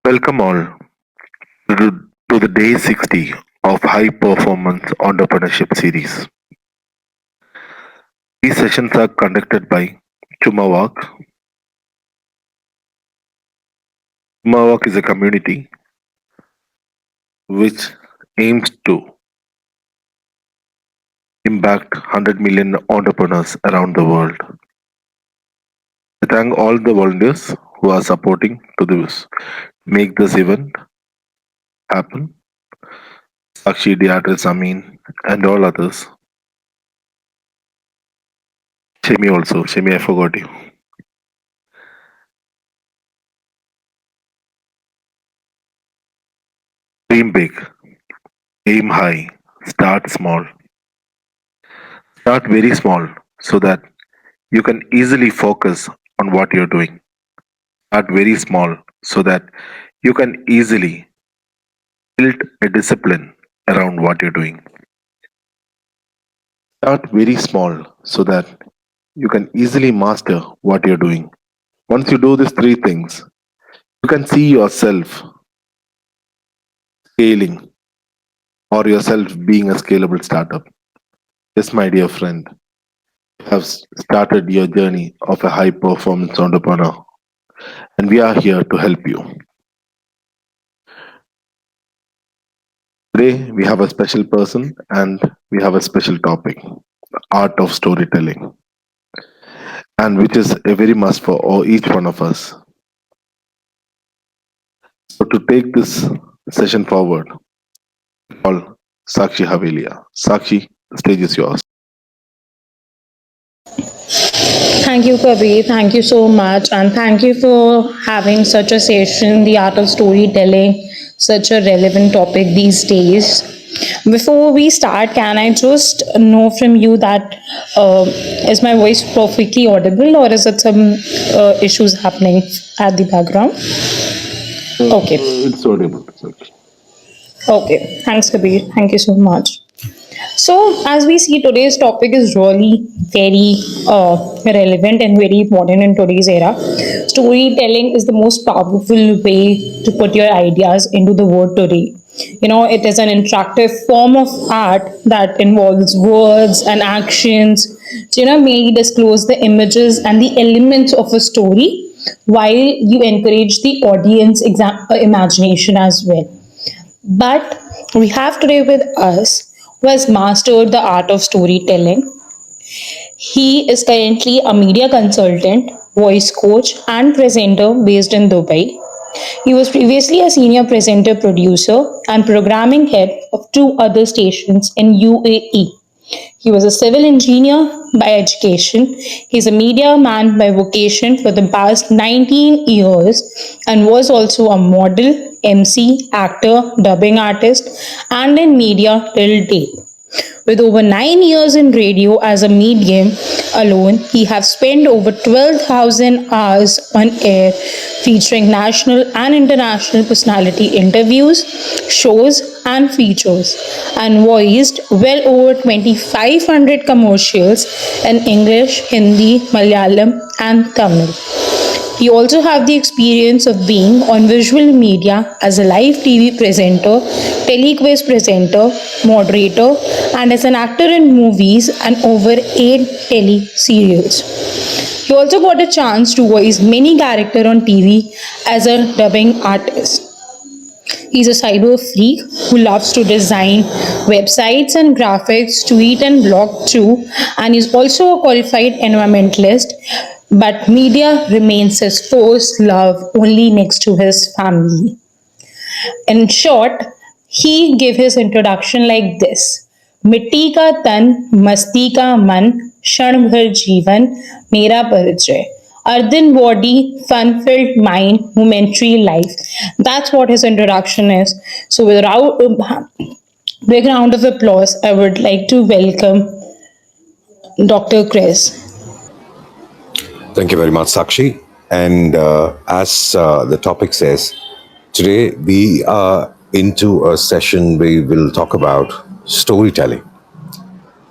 Welcome all to the day 60 of High Performance Entrepreneurship Series. These sessions are conducted by Chumawak. Chumawak is a community which aims to impact 100 million entrepreneurs around the world. I thank all the volunteers who are supporting to make this event happen. Sakshi, Diatel, Samin, and all others. Shemi also. Shemi, I forgot you. Dream big, aim high, start small. Start very small so that you can easily focus on what you're doing. Start very small so that you can easily build a discipline around what you're doing. Start very small so that you can easily master what you're doing. Once you do these three things, you can see yourself scaling or yourself being a scalable startup. Yes, my dear friend, you have started your journey of a high performance entrepreneur, and we are here to help you. Today, we have a special person and we have a special topic, art of storytelling, and which is a very must for each one of us. So, to take this session forward, call Sakshi Havelia. Sakshi, the stage is yours. Thank you, Kabir. Thank you so much. And thank you for having such a session, the art of storytelling, such a relevant topic these days. Before we start, can I just know from you that is my voice perfectly audible or is it some issues happening at the background? Okay. It's audible. Sakshi. Okay. Thanks, Kabir. Thank you so much. So, as we see, today's topic is really very relevant and very important in today's era. Storytelling is the most powerful way to put your ideas into the world today. It is an interactive form of art that involves words and actions to, mainly disclose the images and the elements of a story while you encourage the audience imagination as well. But we have today with us who has mastered the art of storytelling. He is currently a media consultant, voice coach, and presenter based in Dubai. He was previously a senior presenter producer and programming head of two other stations in UAE. He was a civil engineer by education. He's a media man by vocation for the past 19 years and was also a model, MC, actor, dubbing artist, and in media till date. With over 9 years in radio as a medium alone, he has spent over 12,000 hours on air featuring national and international personality interviews, shows, and features, and voiced well over 2,500 commercials in English, Hindi, Malayalam, and Tamil. He also have the experience of being on visual media as a live TV presenter, telequiz presenter, moderator, and as an actor in movies and over 8 tele-serials. He also got a chance to voice many characters on TV as a dubbing artist. He's a cyber freak who loves to design websites and graphics, tweet and blog too, and is also a qualified environmentalist. But media remains his first love only next to his family. In short, he gave his introduction like this. मिट्टी का तन मस्ती का मन क्षण भर जीवन मेरा परिचय earthen body fun filled mind momentary life. That's what his introduction is. So without a big round of applause, I would like to welcome Dr. Chris. Thank you very much, Sakshi. And as the topic says, today we are into a session where we will talk about storytelling.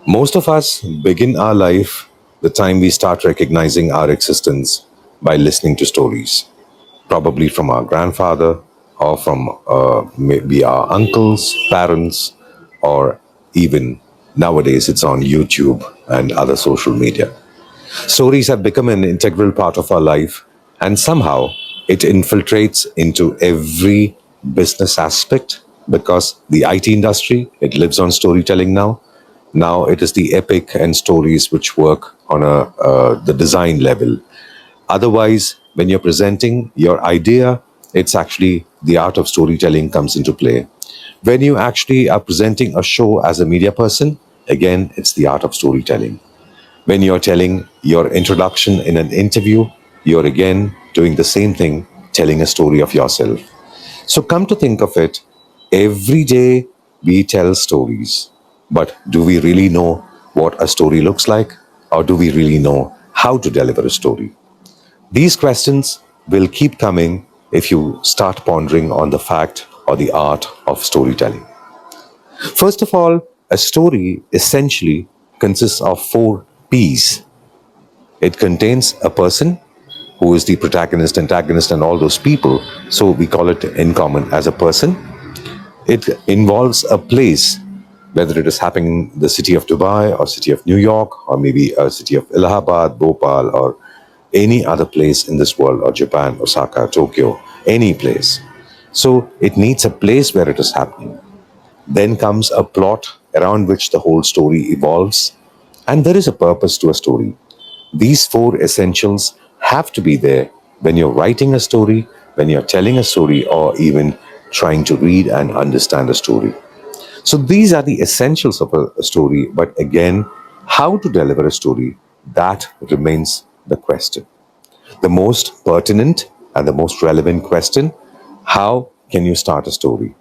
Most of us begin our life the time we start recognizing our existence by listening to stories, probably from our grandfather, or from maybe our uncles, parents, or even nowadays it's on YouTube and other social media. Stories have become an integral part of our life, and somehow it infiltrates into every business aspect because the IT industry, it lives on storytelling now. Now it is the epic and stories which work on the design level. Otherwise, when you're presenting your idea, it's actually the art of storytelling comes into play. When you actually are presenting a show as a media person, again, it's the art of storytelling. When you're telling your introduction in an interview, you're again doing the same thing, telling a story of yourself. So, come to think of it, every day we tell stories. But do we really know what a story looks like? Or do we really know how to deliver a story? These questions will keep coming if you start pondering on the fact or the art of storytelling. First of all, a story essentially consists of four P's. It contains a person who is the protagonist, antagonist, and all those people. So we call it in common as a person. It involves a place, whether it is happening in the city of Dubai or city of New York or maybe a city of Allahabad, Bhopal, or any other place in this world, or Japan, Osaka, Tokyo, any place. So it needs a place where it is happening. Then comes a plot around which the whole story evolves, and there is a purpose to a story. These four essentials have to be there when you're writing a story, when you're telling a story, or even trying to read and understand a story. So these are the essentials of a story, but again, how to deliver a story, that remains the question. The most pertinent and the most relevant question: how can you start a story?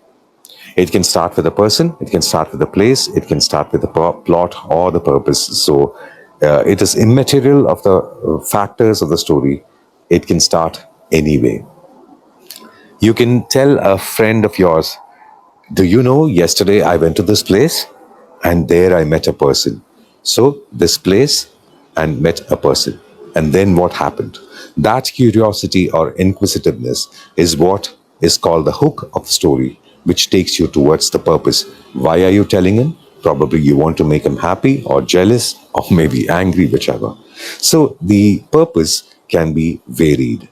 It can start with a person, it can start with a place, it can start with the plot or the purpose. So it is immaterial of the factors of the story. It can start anyway. You can tell a friend of yours, do you know, yesterday I went to this place and there I met a person. So, this place and met a person. And then what happened? That curiosity or inquisitiveness is what is called the hook of the story, which takes you towards the purpose. Why are you telling him? Probably you want to make him happy or jealous or maybe angry, whichever. So, the purpose can be varied.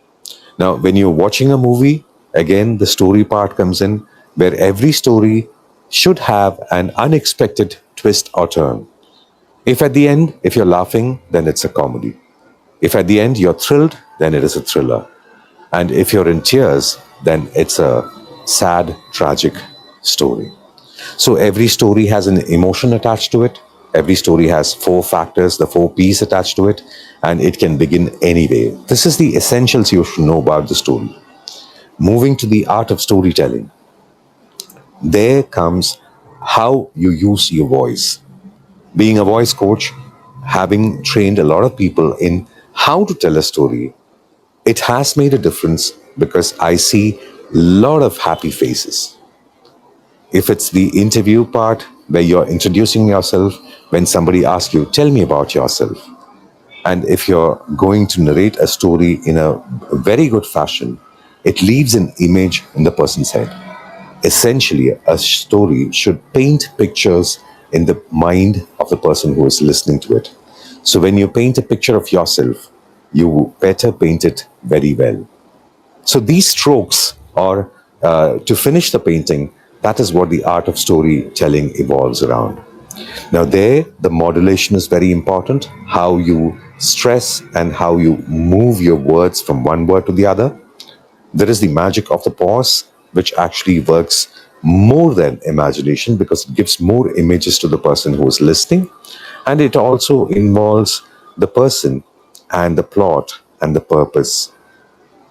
Now, when you're watching a movie, again, the story part comes in where every story should have an unexpected twist or turn. If at the end, if you're laughing, then it's a comedy. If at the end you're thrilled, then it is a thriller. And if you're in tears, then it's a sad, tragic story. So every story has an emotion attached to it. Every story has four factors, the four P's attached to it, and it can begin anyway. This is the essentials you should know about the story. Moving to the art of storytelling, there comes how you use your voice. Being a voice coach, having trained a lot of people in how to tell a story, it has made a difference because I see a lot of happy faces. If it's the interview part where you're introducing yourself, when somebody asks you, tell me about yourself. And if you're going to narrate a story in a very good fashion, it leaves an image in the person's head. Essentially, a story should paint pictures in the mind of the person who is listening to it. So when you paint a picture of yourself, you better paint it very well. So these strokes are to finish the painting. That is what the art of storytelling evolves around. Now, there, the modulation is very important. How you stress and how you move your words from one word to the other. There is the magic of the pause, which actually works more than imagination because it gives more images to the person who is listening. And it also involves the person and the plot and the purpose.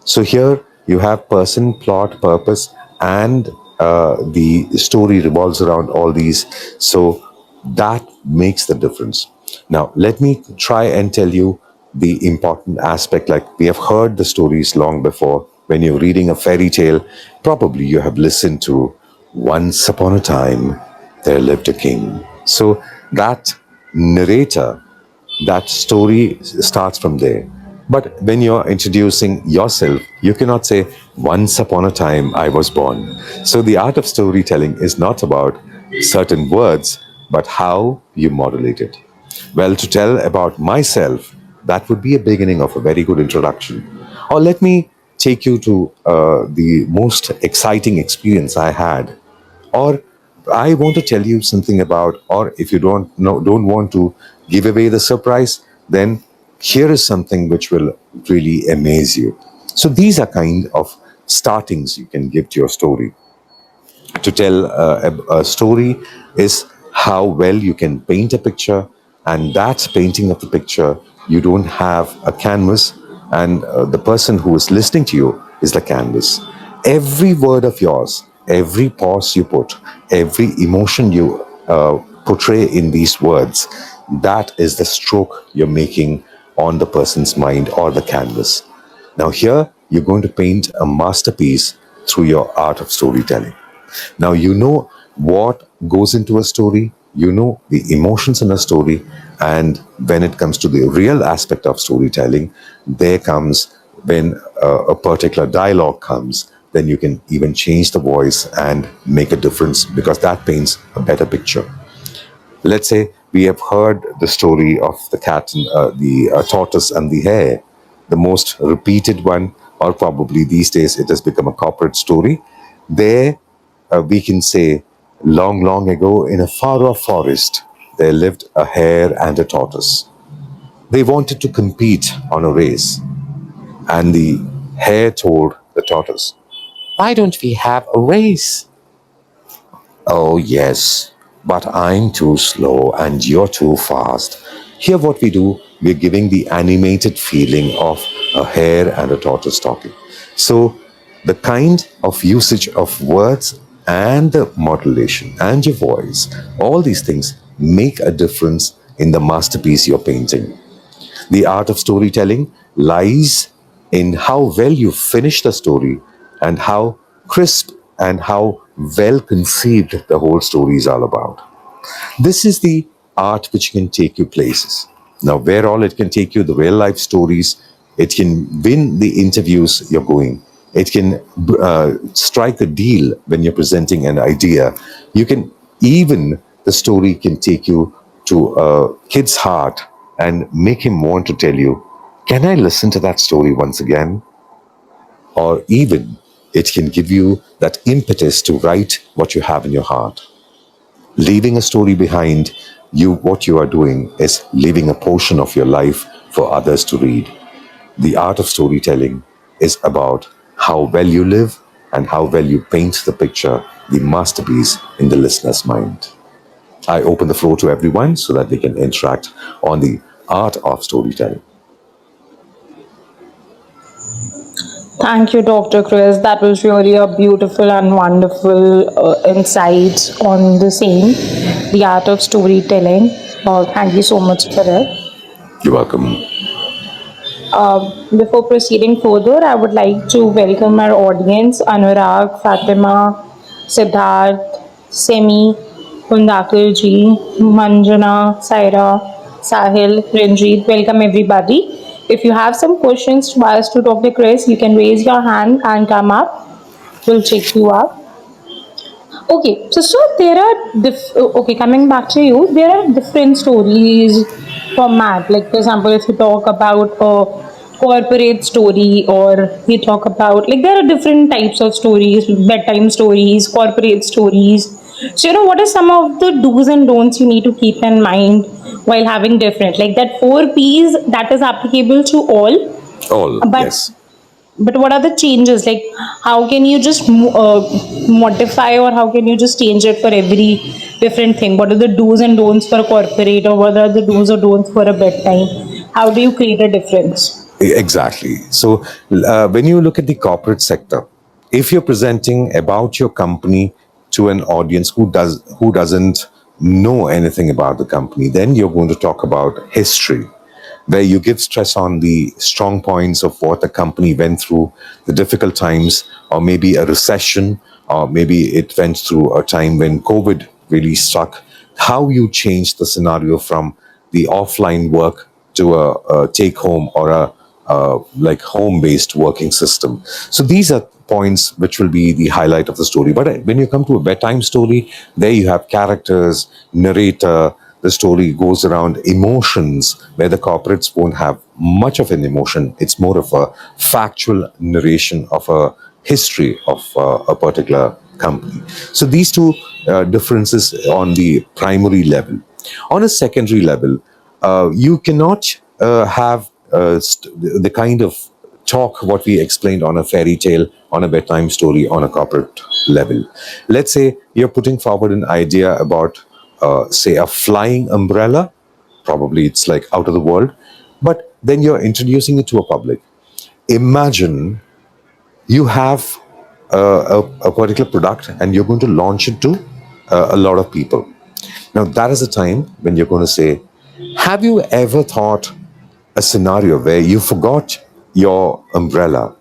So here you have person, plot, purpose, and the story revolves around all these. So that makes the difference. Now, let me try and tell you the important aspect. Like we have heard the stories long before. When you're reading a fairy tale, probably you have listened to Once Upon a Time There Lived a King. So that narrator, that story starts from there. But when you're introducing yourself, you cannot say, once upon a time I was born. So the art of storytelling is not about certain words, but how you modulate it. Well, to tell about myself, that would be a beginning of a very good introduction. Or let me take you to the most exciting experience I had, or I want to tell you something about, or if you don't want to give away the surprise, then here is something which will really amaze you. So these are kind of startings you can give to your story. To tell a story is how well you can paint a picture, and that painting of the picture, you don't have a canvas, and the person who is listening to you is the canvas. Every word of yours, every pause you put, every emotion you portray in these words, that is the stroke you're making on the person's mind or the canvas. Now here you're going to paint a masterpiece through your art of storytelling. Now, you know what goes into a story, you know the emotions in a story, and when it comes to the real aspect of storytelling, there comes when a particular dialogue comes, then you can even change the voice and make a difference because that paints a better picture. Let's say we have heard the story of the cat and the tortoise and the hare, the most repeated one, or probably these days it has become a corporate story. There, we can say, long, long ago in a far off forest, there lived a hare and a tortoise. They wanted to compete on a race, and the hare told the tortoise, "Why don't we have a race?" "Oh, yes, but I'm too slow and you're too fast." Here, what we do, we're giving the animated feeling of a hare and a tortoise talking. So, the kind of usage of words and the modulation and your voice, all these things make a difference in the masterpiece you're painting. The art of storytelling lies in how well you finish the story and how crisp and how well conceived the whole story is all about. This is the art which can take you places. Now, where all it can take you, the real life stories, it can win the interviews you're going. It can strike a deal when you're presenting an idea. You can even, the story can take you to a kid's heart and make him want to tell you, can I listen to that story once again? Or even it can give you that impetus to write what you have in your heart. Leaving a story behind, you what you are doing is leaving a portion of your life for others to read. The art of storytelling is about how well you live and how well you paint the picture, the masterpiece in the listener's mind. I open the floor to everyone so that they can interact on the art of storytelling. Thank you, Dr. Chris. That was really a beautiful and wonderful insight on the same, the art of storytelling. Thank you so much for it. You're welcome. Before proceeding further, I would like to welcome our audience Anurag, Fatima, Siddharth, Semi, Kundakal ji, Manjana, Saira, Sahil, Ranjit. Welcome everybody. If you have some questions to ask to Dr. Chris, you can raise your hand and come up. We'll check you up. Okay, so there are okay, coming back to you, there are different stories format. Like for example, if you talk about a corporate story, or we talk about, like, there are different types of stories: bedtime stories, corporate stories. So what are some of the do's and don'ts you need to keep in mind while having different, like that four P's that is applicable to all, All, but yes. what are the changes, like how can you just modify, or how can you just change it for every different thing? What are the do's and don'ts for a corporate, or what are the do's or don'ts for a bedtime? How do you create a difference? Exactly. So, when you look at the corporate sector, if you're presenting about your company to an audience who doesn't know anything about the company, then you're going to talk about history, where you give stress on the strong points of what the company went through, the difficult times, or maybe a recession, or maybe it went through a time when COVID really struck, how you changed the scenario from the offline work to a take home or a like home-based working system. So these are points which will be the highlight of the story. But when you come to a bedtime story, there you have characters, narrator. The story goes around emotions, where the corporates won't have much of an emotion. It's more of a factual narration of a history of a particular company. So these two differences on the primary level. On a secondary level, you cannot have the kind of talk what we explained on a fairy tale, on a bedtime story, on a corporate level. Let's say you're putting forward an idea about, say, a flying umbrella. Probably it's like out of the world, but then you're introducing it to a public. Imagine you have a particular product and you're going to launch it to a lot of people. Now, that is the time when you're going to say, have you ever thought a scenario where you forgot your umbrella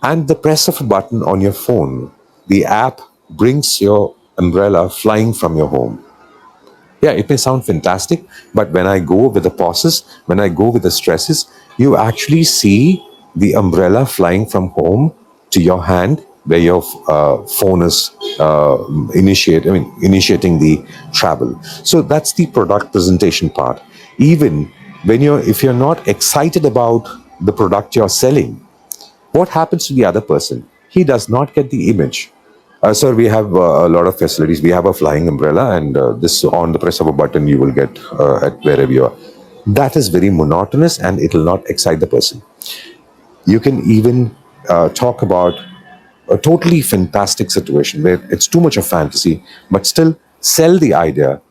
and the press of a button on your phone, the app brings your umbrella flying from your home? Yeah, it may sound fantastic, but when I go with the pauses, when I go with the stresses, you actually see the umbrella flying from home to your hand, where your phone is initiating the travel. So that's the product presentation part. Even when if you're not excited about the product you're selling, what happens to the other person? He does not get the image. Sir, we have a lot of facilities. We have a flying umbrella, and this on the press of a button you will get at wherever you are. That is very monotonous, and it will not excite the person. You can even talk about a totally fantastic situation where it's too much of fantasy, but still sell the idea,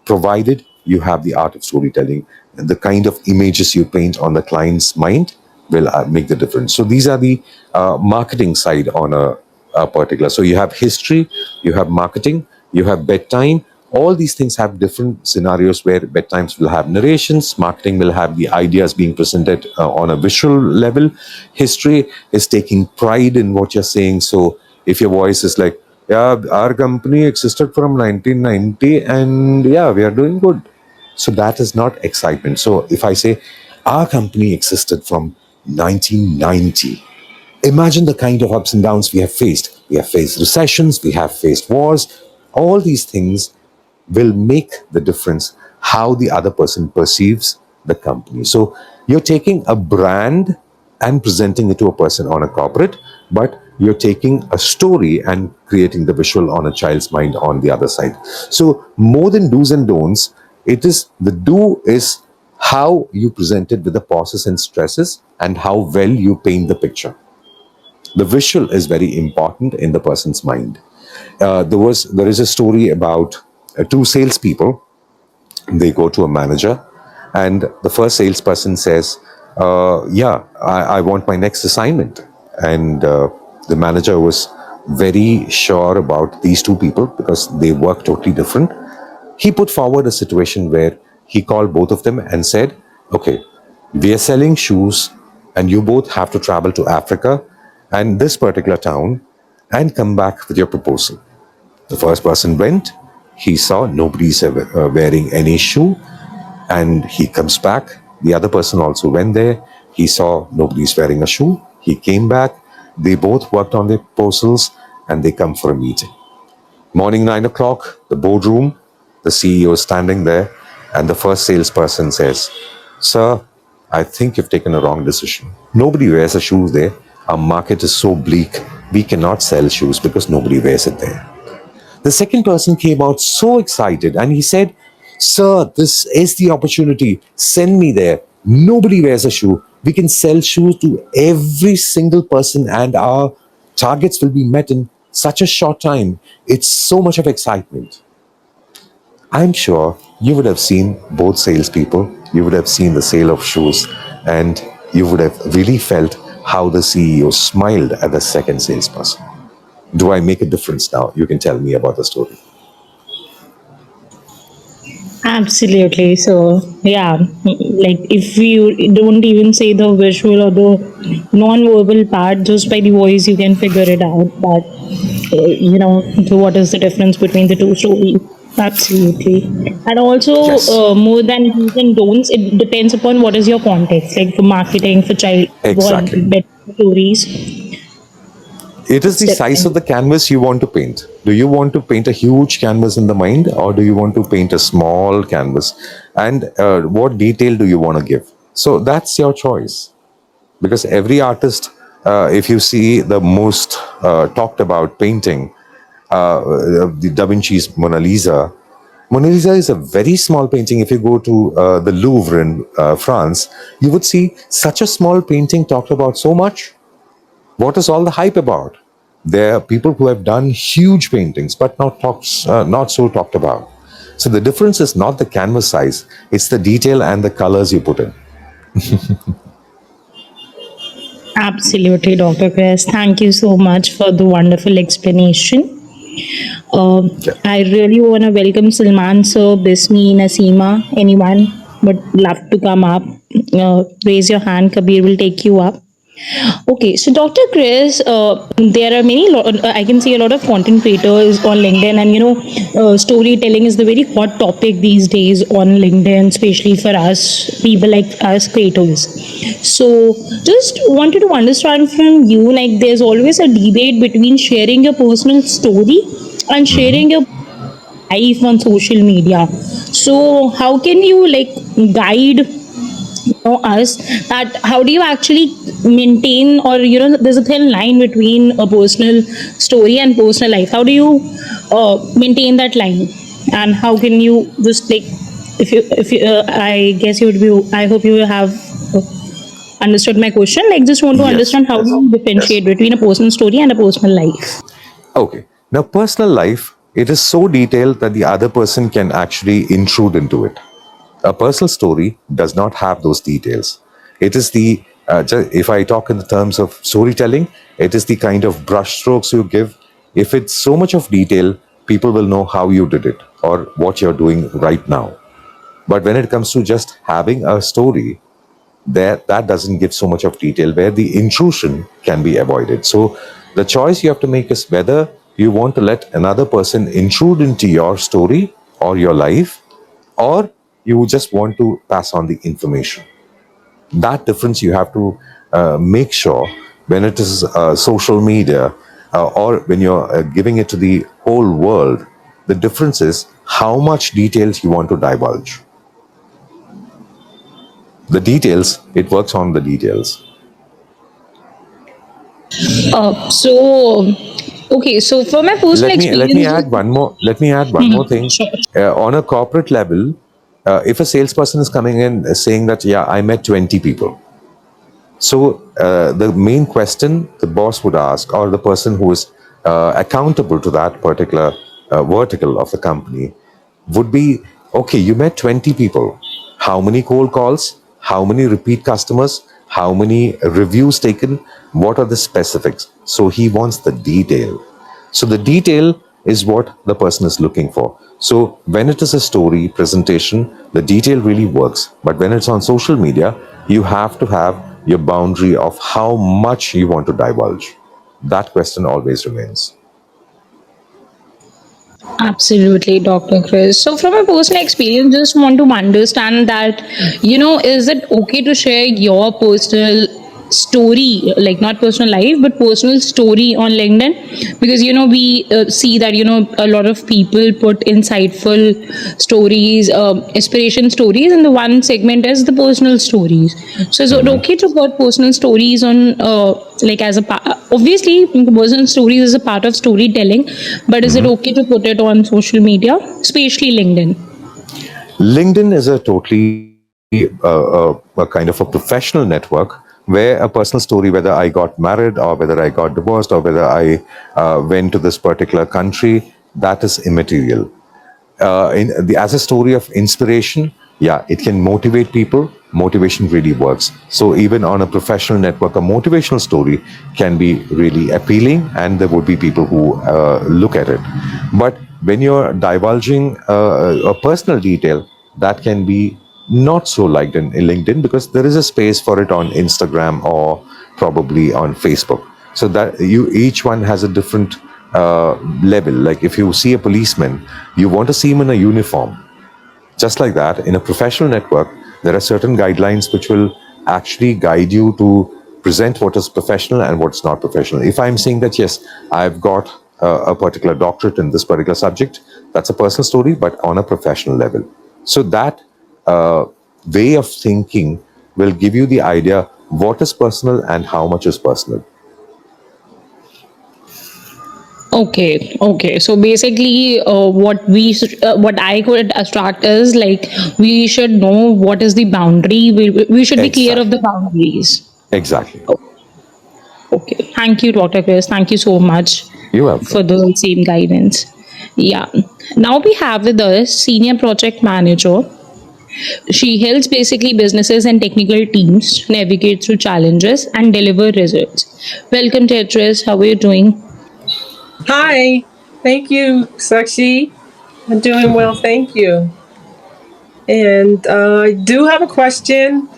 provided you have the art of storytelling. The kind of images you paint on the client's mind will make the difference. So these are the marketing side on a particular. So you have history, you have marketing, you have bedtime. All these things have different scenarios where bedtimes will have narrations, marketing will have the ideas being presented on a visual level. History is taking pride in what you're saying. So if your voice is like, yeah, our company existed from 1990 and yeah, we are doing good. So that is not excitement. So if I say our company existed from 1990, imagine the kind of ups and downs we have faced. We have faced recessions, we have faced wars. All these things will make the difference how the other person perceives the company. So you're taking a brand and presenting it to a person on a corporate, but you're taking a story and creating the visual on a child's mind on the other side. So more than do's and don'ts, it is the do is how you present it with the pauses and stresses and how well you paint the picture. The visual is very important in the person's mind. There is a story about two salespeople. They go to a manager, and the first salesperson says, "Yeah, I want my next assignment." And the manager was very sure about these two people because they work totally different. He put forward a situation where he called both of them and said, "Okay, we are selling shoes, and you both have to travel to Africa and this particular town and come back with your proposal." The first person went, he saw nobody's wearing any shoe, and he comes back. The other person also went there, he saw nobody's wearing a shoe. He came back, they both worked on their proposals, and they come for a meeting. Morning 9 o'clock, the boardroom, the CEO is standing there, and the first salesperson says, "Sir, I think you've taken a wrong decision. Nobody wears a shoe there. Our market is so bleak, we cannot sell shoes because nobody wears it there." The second person came out so excited and he said, "Sir, this is the opportunity. Send me there. Nobody wears a shoe. We can sell shoes to every single person and our targets will be met in such a short time. It's so much of excitement." I'm sure you would have seen both salespeople, you would have seen the sale of shoes, and you would have really felt how the CEO smiled at the second salesperson. Do I make a difference now? You can tell me about the story. Absolutely. So, yeah, like if you don't even say the visual or the non-verbal part, just by the voice, you can figure it out. But, so what is the difference between the two stories? Absolutely. And also, Yes, more than do's and don'ts, it depends upon what is your context. Like for marketing, for child, for exactly. better stories, It is it's the size of different. the canvas you want to paint. Do you want to paint a huge canvas in the mind, or do you want to paint a small canvas? And what detail do you want to give? So that's your choice. Because every artist, if you see the most talked about painting, the Da Vinci's Mona Lisa. Mona Lisa is a very small painting. If you go to the Louvre in France, you would see such a small painting talked about so much. What is all the hype about? There are people who have done huge paintings, but not so talked about. So the difference is not the canvas size; it's the detail and the colors you put in. Absolutely, Dr. Chris. Thank you so much for the wonderful explanation. Yeah. I really want to welcome Salman sir, Bismi, Nasima, anyone would love to come up. Raise your hand, Kabir will take you up. Okay, so Dr. Chris, there are I can see a lot of content creators on LinkedIn, and storytelling is the very hot topic these days on LinkedIn, especially for us, people like us creators. So, just wanted to understand from you, like, there's always a debate between sharing your personal story and sharing your life on social media. So, how can you like guide us that how do you actually maintain, or there's a thin line between a personal story and personal life? How do you maintain that line, and how can you just like, if you I guess you would be, I hope you have uh, understood my question. Like, just want to Yes. understand how do you differentiate between a personal story and a personal life. Okay. Now, personal life, it is so detailed that the other person can actually intrude into it. A personal story does not have those details. It is if I talk in the terms of storytelling, it is the kind of brushstrokes you give. If it's so much of detail, people will know how you did it or what you're doing right now. But when it comes to just having a story, that doesn't give so much of detail where the intrusion can be avoided. So the choice you have to make is whether you want to let another person intrude into your story or your life, or you just want to pass on the information. That difference you have to make sure when it is social media, or when you're giving it to the whole world. The difference is how much details you want to divulge. The details, it works on the details. So okay, so for my personal Let me experience, add one more. Let me add one more thing. sure. On a corporate level, if a salesperson is coming in saying that, yeah, I met 20 people. So the main question the boss would ask, or the person who is accountable to that particular vertical of the company, would be, okay, you met 20 people. How many cold calls? How many repeat customers? How many reviews taken? What are the specifics? So he wants the detail. So the detail is what the person is looking for. So when it is a story presentation, the detail really works. But when it's on social media, you have to have your boundary of how much you want to divulge. That question always remains. Absolutely, Dr. Chris. So, from a personal experience, just want to understand that, is it okay to share your personal story, like not personal life, but personal story on LinkedIn? Because, we see that, a lot of people put insightful stories, inspiration stories, and the one segment is the personal stories. So, is it okay to put personal stories on, like, as a obviously, personal stories is a part of storytelling, but is it okay to put it on social media, especially LinkedIn? LinkedIn is a totally a kind of a professional network where a personal story, whether I got married or whether I got divorced or whether I went to this particular country, that is immaterial. As a story of inspiration, yeah, it can motivate people. Motivation really works. So even on a professional network, a motivational story can be really appealing, and there would be people who look at it. But when you're divulging a personal detail, that can be not so liked in LinkedIn, because there is a space for it on Instagram or probably on Facebook. So that you each one has a different level. Like if you see a policeman, you want to see him in a uniform. Just like that, in a professional network, there are certain guidelines which will actually guide you to present what is professional and what's not professional. If I'm saying that, yes, I've got a particular doctorate in this particular subject, that's a personal story, but on a professional level. So that way of thinking will give you the idea what is personal and how much is personal. Okay. So basically, what I could abstract is like we should know what is the boundary. We should be clear of the Exactly. boundaries. Exactly. Okay. Thank you, Dr. Chris. Thank you so much You're welcome. for the same guidance. Yeah. Now we have with us senior project manager. She helps basically businesses and technical teams navigate through challenges and deliver results. Welcome, Tetris. How are you doing? Hi, thank you, Sakshi. I'm doing well, thank you. And I do have a question.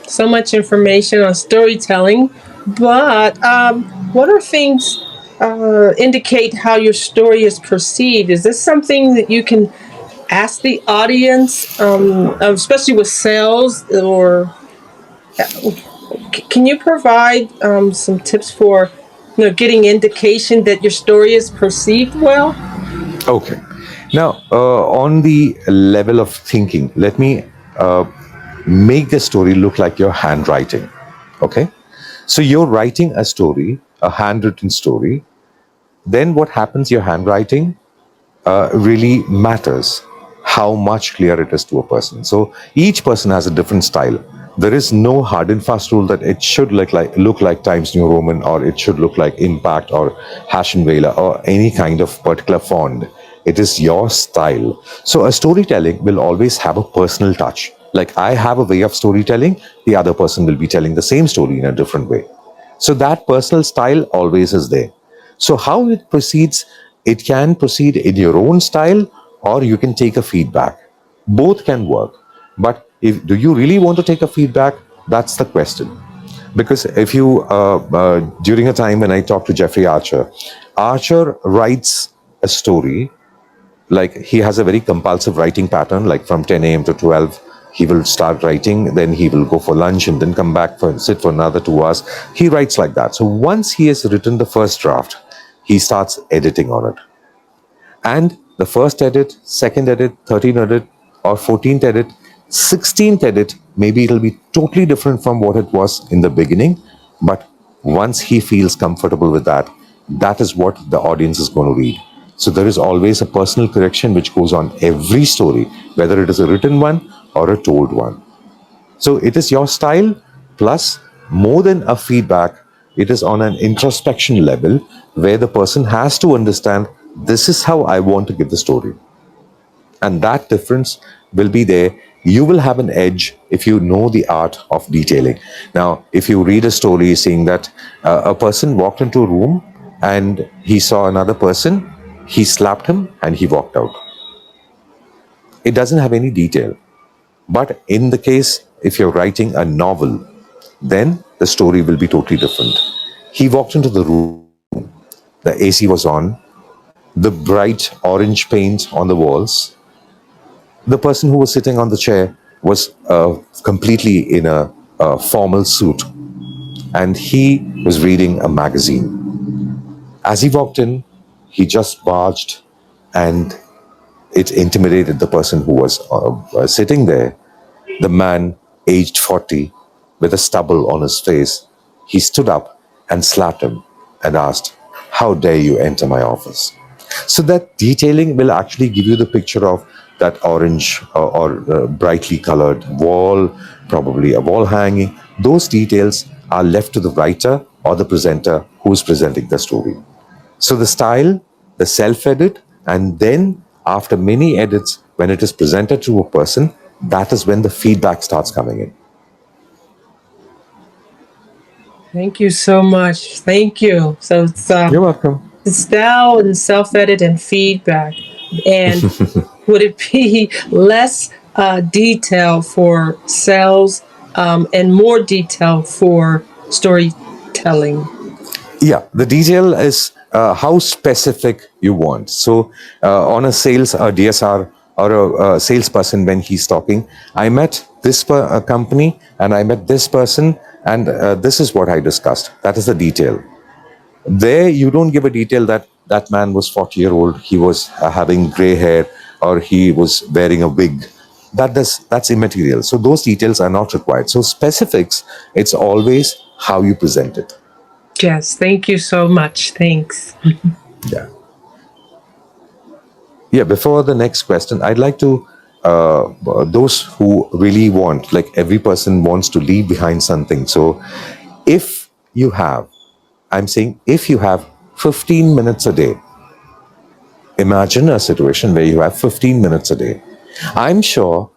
So much information on storytelling, but what are things indicate how your story is perceived? Is this something that you can ask the audience, especially with sales, or can you provide some tips for getting indication that your story is perceived well? Okay. Now, on the level of thinking, let me make the story look like your handwriting. Okay. So you're writing a story, a handwritten story. Then what happens? Your handwriting really matters how much clear it is to a person. So each person has a different style. There is no hard and fast rule that it should look like Times New Roman, or it should look like Impact or Hash and Vela or any kind of particular font. It is your style. So a storytelling will always have a personal touch. Like I have a way of storytelling, the other person will be telling the same story in a different way. So that personal style always is there. So how it proceeds, it can proceed in your own style, or you can take a feedback. Both can work. But if do you really want to take a feedback? That's the question. Because if you during a time when I talked to Jeffrey Archer, Archer writes a story, like he has a very compulsive writing pattern, like from 10 a.m. to 12 he will start writing, then he will go for lunch and then come back for sit for another 2 hours. He writes like that. So once he has written the first draft, he starts editing on it, and the first edit, second edit, 13th edit, or 14th edit, 16th edit, maybe it'll be totally different from what it was in the beginning. But once he feels comfortable with that, that is what the audience is going to read. So there is always a personal correction which goes on every story, whether it is a written one or a told one. So it is your style, plus more than a feedback, it is on an introspection level where the person has to understand this is how I want to give the story. And that difference will be there. You will have an edge if you know the art of detailing. Now, if you read a story saying that a person walked into a room and he saw another person, he slapped him and he walked out. It doesn't have any detail. But in the case, if you're writing a novel, then the story will be totally different. He walked into the room, the AC was on, the bright orange paint on the walls. The person who was sitting on the chair was completely in a formal suit, and he was reading a magazine. As he walked in, he just barged, and it intimidated the person who was sitting there. The man, aged 40, with a stubble on his face, he stood up and slapped him and asked, "How dare you enter my office?" So that detailing will actually give you the picture of that orange or brightly colored wall, probably a wall hanging. Those details are left to the writer or the presenter who is presenting the story. So the style, the self-edit, and then after many edits, when it is presented to a person, that is when the feedback starts coming in. Thank you so much. Thank you. So it's You're welcome. style and self-edit and feedback. And would it be less detail for sales and more detail for storytelling? Yeah, the detail is how specific you want. So, on a DSR or a salesperson, when he's talking, I met this company and I met this person, and this is what I discussed. That is the detail. There, you don't give a detail that that man was 40-year-old, he was having gray hair, or he was wearing a wig. That's immaterial. So those details are not required. So specifics, it's always how you present it. Yes, thank you so much. Thanks. Yeah. Yeah, before the next question, I'd like to, those who really want, like every person wants to leave behind something. So if you have, I'm saying, if you have 15 minutes a day, imagine a situation where you have 15 minutes a day. I'm sure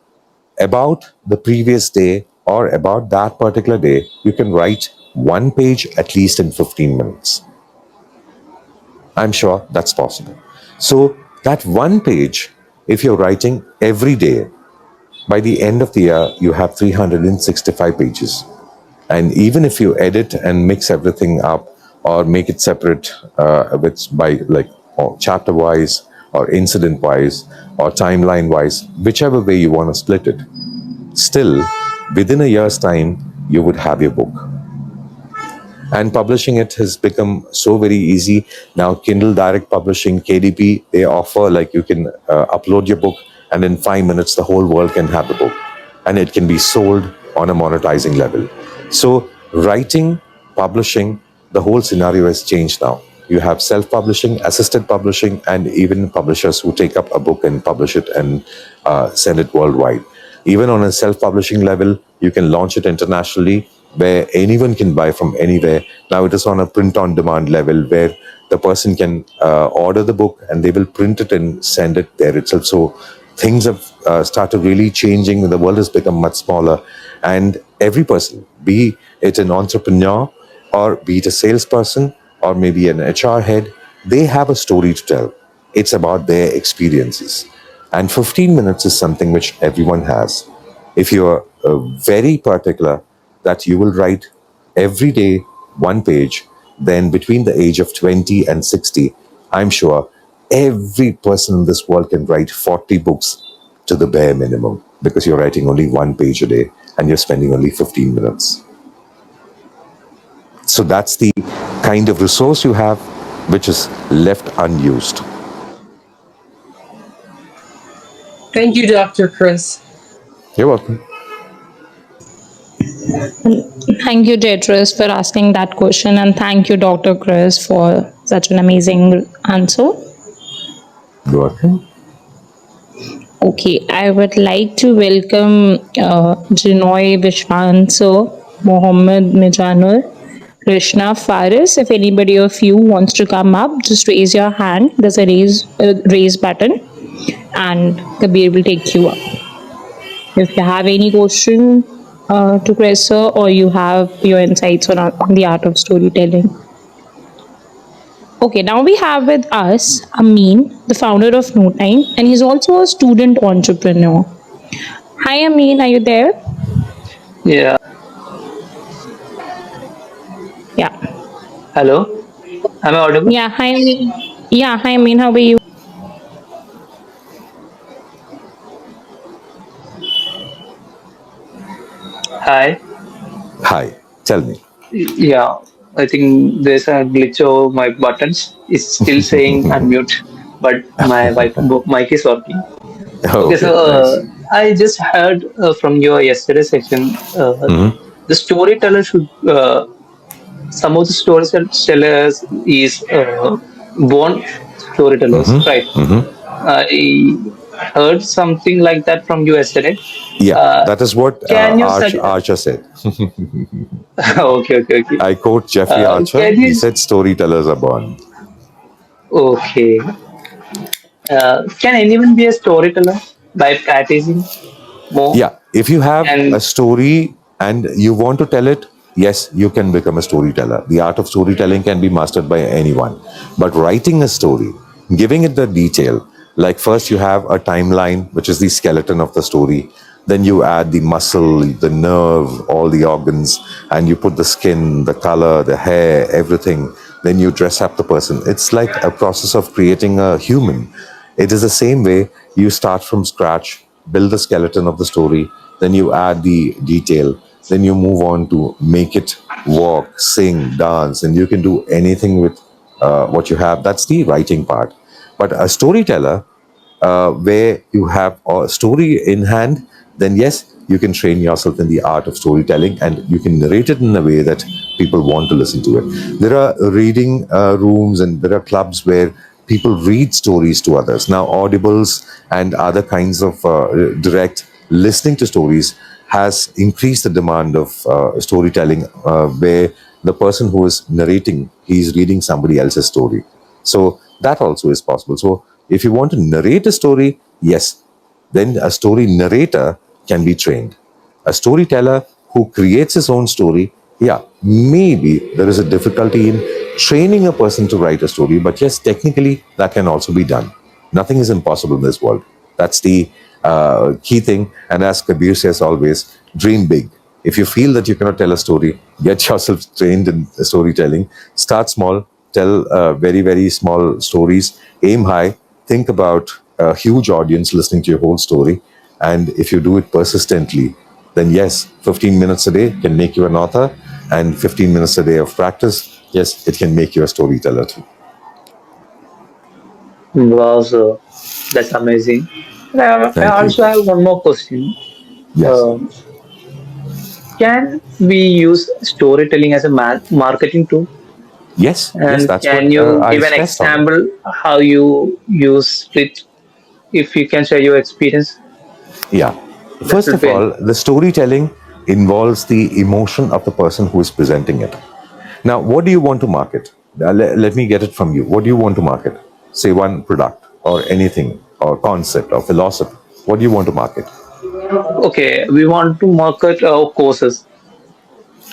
about the previous day or about that particular day, you can write one page at least in 15 minutes. I'm sure that's possible. So that one page, if you're writing every day, by the end of the year, you have 365 pages. And even if you edit and mix everything up or make it separate by like or chapter wise or incident wise or timeline wise, whichever way you want to split it, still within a year's time, you would have your book. And publishing it has become so very easy. Now, Kindle Direct Publishing, KDP, they offer like you can upload your book and in 5 minutes, the whole world can have the book and it can be sold on a monetizing level. So writing, publishing, the whole scenario has changed now. You have self-publishing, assisted publishing, and even publishers who take up a book and publish it and send it worldwide. Even on a self-publishing level, you can launch it internationally where anyone can buy from anywhere. Now it is on a print-on-demand level where the person can order the book and they will print it and send it there itself. So things have started really changing. The world has become much smaller. And every person, be it an entrepreneur or be it a salesperson or maybe an HR head, they have a story to tell. It's about their experiences. And 15 minutes is something which everyone has. If you're very particular that you will write every day one page, then between the age of 20 and 60, I'm sure every person in this world can write 40 books to the bare minimum because you're writing only one page a day and you're spending only 15 minutes. So that's the kind of resource you have which is left unused. Thank you, Dr. Chris. You're welcome. Thank you, Tetris, for asking that question, and thank you, Dr. Chris, for such an amazing answer. You're welcome. Okay, I would like to welcome Jinoy Vishwan sir, Mohammed Mijanur, Krishna Faris. If anybody of you wants to come up, just raise your hand. There's a raise button, and Kabir will take you up. If you have any question to Chris sir, or you have your insights on the art of storytelling. Okay, now we have with us Amin, the founder of No Time, and he's also a student entrepreneur. Hi, Amin, are you there? Yeah. Yeah. Hello. Am I audible? Yeah, hi, Amin. Yeah, hi, Amin, how are you? Hi. Hi, tell me. Yeah. I think there's a glitch over my buttons. It's still saying unmute, but my mic is working. Okay, so Nice. I just heard from your yesterday session, the storyteller should, some of the storytellers is born storytellers, right? I heard something like that from you yesterday. Yeah, that is what Can you Archer said. okay. I quote Jeffrey Archer. Can you He said storytellers are born. Okay. Can anyone be a storyteller by practicing more? Yeah, if you have a And story and you want to tell it, yes, you can become a storyteller. The art of storytelling can be mastered by anyone. But writing a story, giving it the detail, like first you have a timeline, which is the skeleton of the story. Then you add the muscle, the nerve, all the organs, and you put the skin, the color, the hair, everything. then you dress up the person. It's like a process of creating a human. It is the same way. You start from scratch, build the skeleton of the story, then you add the detail, then you move on to make it walk, sing, dance, and you can do anything with what you have. That's the writing part. But a storyteller, where you have a story in hand, then yes, you can train yourself in the art of storytelling and you can narrate it in a way that people want to listen to it. There are reading rooms and there are clubs where people read stories to others. Now, audibles and other kinds of direct listening to stories has increased the demand of storytelling, where the person who is narrating, he's reading somebody else's story. So that also is possible. So if you want to narrate a story, yes, then a story narrator can be trained. A storyteller who creates his own story, yeah, maybe there is a difficulty in training a person to write a story, but yes, technically that can also be done. Nothing is impossible in this world. That's the key thing. And as Kabir says always, dream big. If you feel that you cannot tell a story, get yourself trained in storytelling. Start small, tell very, very small stories, aim high, think about a huge audience listening to your whole story. And if you do it persistently, then yes, 15 minutes a day can make you an author, and 15 minutes a day of practice, yes, it can make you a storyteller too. Wow, so that's amazing. And I Thank you. also have one more question. Yes. Um, can we use storytelling as a marketing tool? Yes, yes, And that's can what you I give an stressed on. example how you use it? If you can share your experience, Yeah. that First will of be all, the storytelling involves the emotion of the person who is presenting it. Now, what do you want to market? Let me get it from you. What do you want to market? Say one product or anything or concept or philosophy. What do you want to market? okay. We want to market our courses.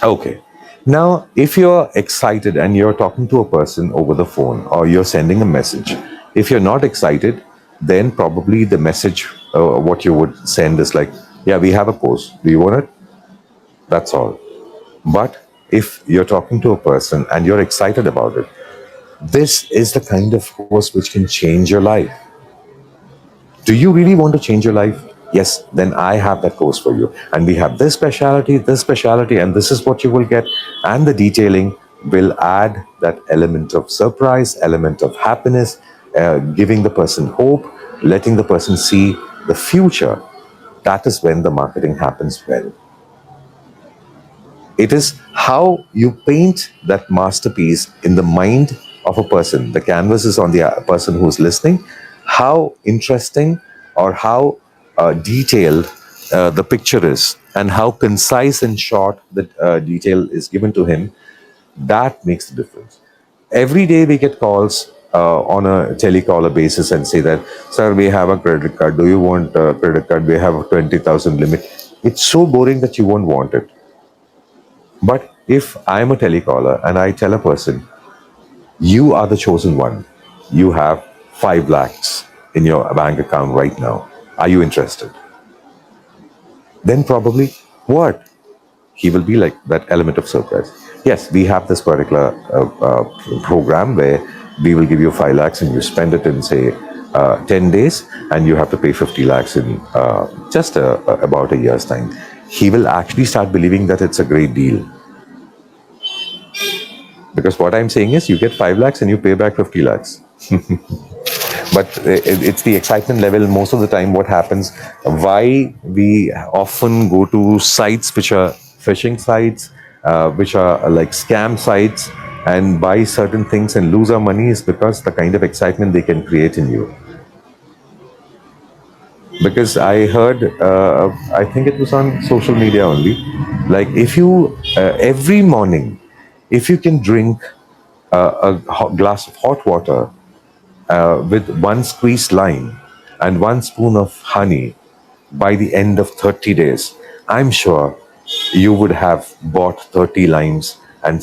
Okay. Now, if you're excited and you're talking to a person over the phone or you're sending a message, if you're not excited, then probably the message, what you would send is like, yeah, we have a course. Do you want it? That's all. But if you're talking to a person and you're excited about it, this is the kind of course which can change your life. Do you really want to change your life? Yes, then I have that course for you. And we have this specialty, and this is what you will get. And the detailing will add that element of surprise, element of happiness, giving the person hope, letting the person see the future. That is when the marketing happens well. It is how you paint that masterpiece in the mind of a person. The canvas is on the person who's listening. How interesting or how detailed the picture is, and how concise and short the detail is given to him, that makes the difference. Every day we get calls on a telecaller basis and say that, sir, we have a credit card. Do you want a credit card? We have a 20,000 limit. It's so boring that you won't want it. But if I'm a telecaller and I tell a person, you are the chosen one, you have 5 lakhs in your bank account right now, are you interested? Then probably, what? He will be like that element of surprise. Yes, we have this particular program where we will give you 5 lakhs and you spend it in, say, 10 days, and you have to pay 50 lakhs in just about a year's time. He will actually start believing that it's a great deal. Because what I'm saying is you get 5 lakhs and you pay back 50 lakhs. But it's the excitement level most of the time. What happens, why we often go to sites which are phishing sites, which are like scam sites, and buy certain things and lose our money, is because the kind of excitement they can create in you. Because I heard, I think it was on social media only, like if you, every morning, if you can drink a glass of hot water with one squeezed lime and one spoon of honey by the end of 30 days, I'm sure you would have bought 30 limes and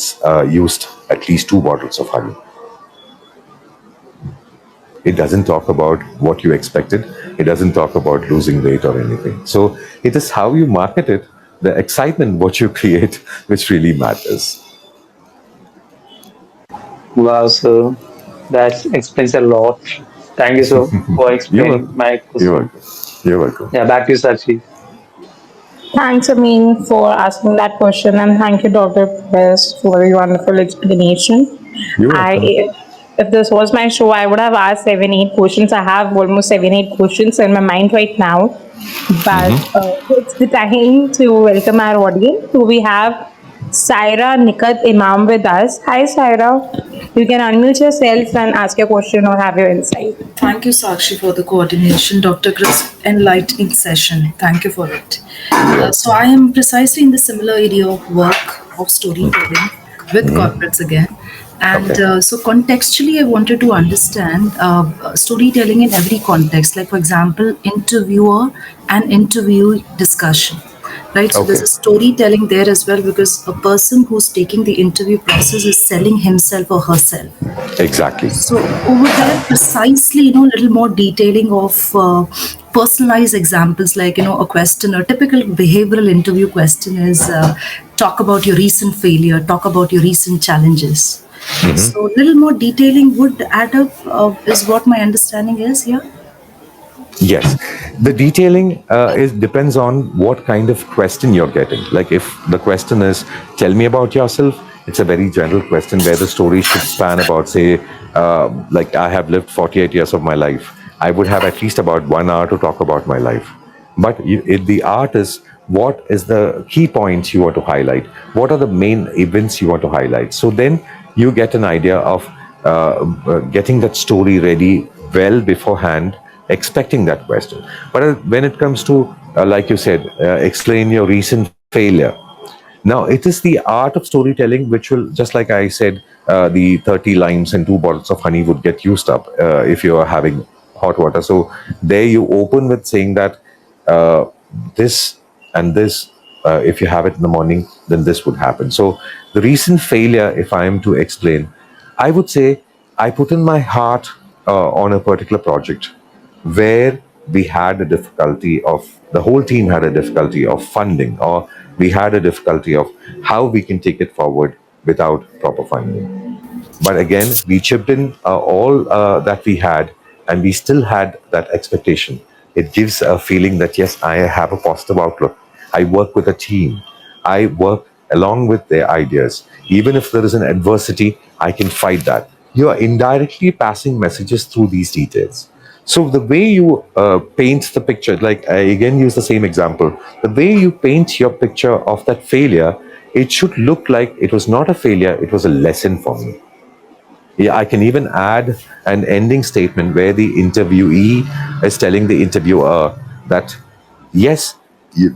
used at least 2 bottles of honey. It doesn't talk about what you expected. It doesn't talk about losing weight or anything. So it is how you market it, the excitement what you create, which really matters. Wow, so that explains a lot. Thank you so for You're explaining welcome. my You're question. welcome. You're welcome. Yeah, back to you, Sakshi. Thanks, Amin, for asking that question, and thank you, Dr. Perez, for your wonderful explanation. You're I, welcome. if this was my show, I would have asked 7, 8 questions. I have almost 7, 8 questions in my mind right now, but it's the time to welcome our audience. So we have Saira Nikat Imam with us. Hi, Saira. You can unmute yourself and ask your question or have your insight. Thank you, Sakshi, for the coordination. Dr. Chris, enlightening session. Thank you for it. You're So welcome. I am precisely in the similar area of work of storytelling with corporates again. And Okay. so contextually, I wanted to understand storytelling in every context. Like, for example, interviewer and interview discussion, right? So there's Okay. a storytelling there as well because a person who's taking the interview process is selling himself or herself. Exactly. So over there, precisely, a little more detailing of personalized examples, like a question, a typical behavioral interview question is talk about your recent failure, talk about your recent challenges. So little more detailing would add up, is what my understanding is here. Yes, the detailing is depends on what kind of question you're getting. Like if the question is, "Tell me about yourself," it's a very general question where the story should span about, say, like I have lived 48 years of my life. I would have at least about 1 hour to talk about my life. But the art is what is the key points you want to highlight? What are the main events you want to highlight? So then you get an idea of getting that story ready well beforehand, expecting that question. But when it comes to, like you said, explain your recent failure. Now, it is the art of storytelling which will, just like I said, the 30 limes and 2 bottles of honey would get used up if you are having hot water. So there you open with saying that uh, this and this, if you have it in the morning, then this would happen. So the recent failure, if I am to explain, I would say I put in my heart on a particular project where we had a difficulty of the whole team had a difficulty of funding, or we had a difficulty of how we can take it forward without proper funding. But again, we chipped in all that we had, and we still had that expectation. It gives a feeling that yes, I have a positive outlook. I work with a team. I work along with their ideas. Even if there is an adversity, I can fight that. You are indirectly passing messages through these details. So the way you paint the picture, like I again use the same example, the way you paint your picture of that failure, it should look like it was not a failure, it was a lesson for me. Yeah, I can even add an ending statement where the interviewee is telling the interviewer that, yes,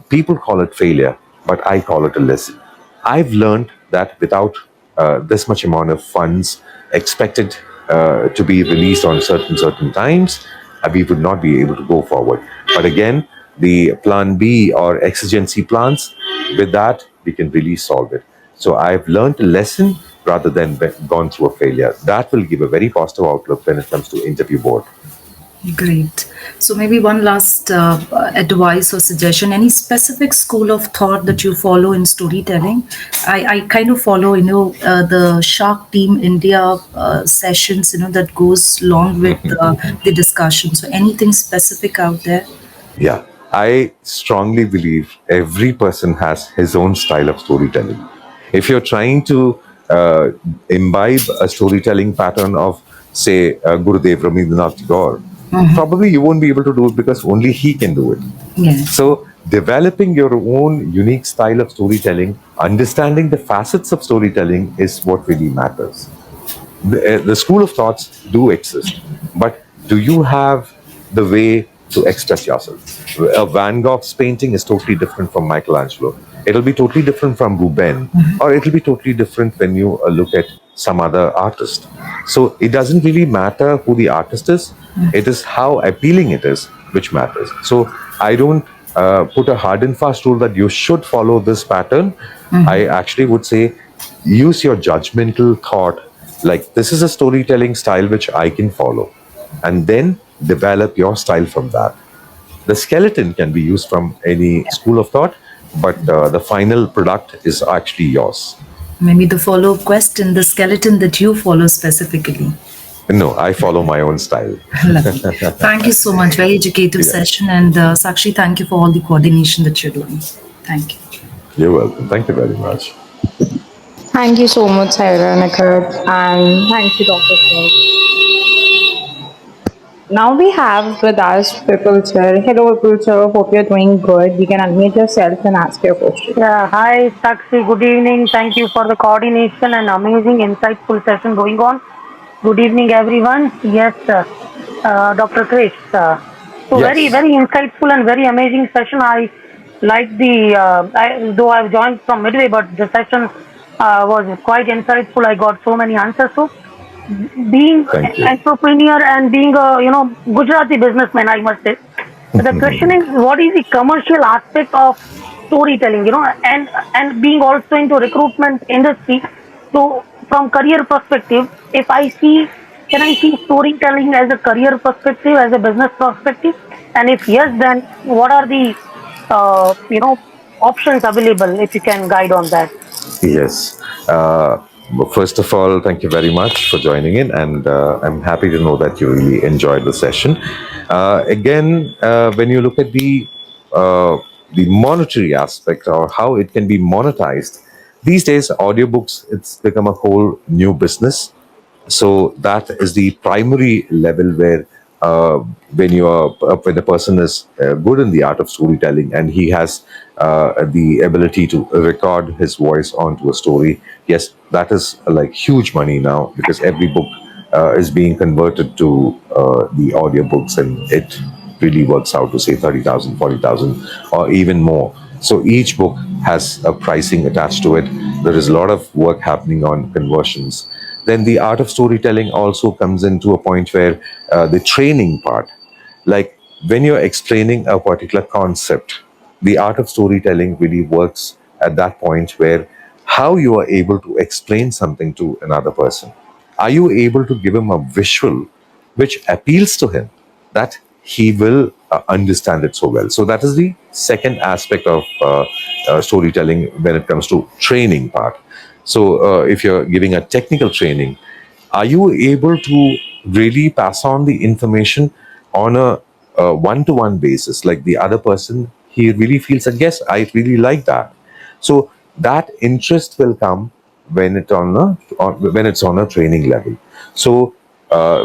people call it failure, but I call it a lesson. I've learned that without this much amount of funds expected to be released on certain times, we would not be able to go forward. But again, the plan B or exigency plans, with that, we can really solve it. So I've learned a lesson rather than gone through a failure. That will give a very positive outlook when it comes to interview board. Great. So maybe one last advice or suggestion. Any specific school of thought that you follow in storytelling? I kind of follow, the Shark Team India sessions, that goes along with the discussion. So anything specific out there? Yeah, I strongly believe every person has his own style of storytelling. If you're trying to imbibe a storytelling pattern of, say, Gurudev Rabindranath Tagore, probably you won't be able to do it because only he can do it. Yes. So, developing your own unique style of storytelling, understanding the facets of storytelling is what really matters. The school of thoughts do exist, but do you have the way to express yourself? A Van Gogh's painting is totally different from Michelangelo. It'll be totally different from Ruben, or it'll be totally different when you look at some other artist. So it doesn't really matter who the artist is, it is how appealing it is which matters. So I don't put a hard and fast rule that you should follow this pattern. I actually would say use your judgmental thought, like this is a storytelling style which I can follow, and then develop your style from that. The skeleton can be used from any school of thought, but the final product is actually yours. Maybe the follow-up question, the skeleton that you follow specifically. No, I follow my own style. Lovely. Thank you so much. Very educative Yeah, session. And Sakshi, thank you for all the coordination that you're doing. Thank you. you're welcome. Thank you very much. Thank you so much, Sarah Nikhil, and thank you, Dr. Sir. Now we have with us Vipul sir. Hello, Vipul sir. Hope you're doing good. You can unmute yourself and ask your question. Yeah, hi, Sakshi. Good evening. Thank you for the coordination and amazing, insightful session going on. Good evening, everyone. Yes, Dr. Krish. So very, Yes. very insightful and very amazing session. I like though I've joined from midway, but the session was quite insightful. I got so many answers. So being Thank you. entrepreneur and being a Gujarati businessman, I must say. The question is, what is the commercial aspect of storytelling? And being also into recruitment industry. So from career perspective, if I see, can I see storytelling as a career perspective, as a business perspective? And if yes, then what are the options available? If you can guide on that. Yes. First of all, thank you very much for joining in, and I'm happy to know that you really enjoyed the session. Again, when you look at the monetary aspect or how it can be monetized, these days audiobooks it's become a whole new business. So that is the primary level where uh, when the person is good in the art of storytelling and he has the ability to record his voice onto a story. Yes, that is like huge money now because every book is being converted to the audiobooks, and it really works out to say 30,000, 40,000, or even more. So each book has a pricing attached to it. There is a lot of work happening on conversions. Then the art of storytelling also comes into a point where the training part, like when you're explaining a particular concept, the art of storytelling really works at that point where how you are able to explain something to another person. Are you able to give him a visual which appeals to him, that he will understand it so well? So that is the second aspect of storytelling when it comes to training part. So if you're giving a technical training, are you able to really pass on the information on a one-to-one basis? Like the other person, he really feels that yes, I really like that. So that interest will come when it's on a training level. So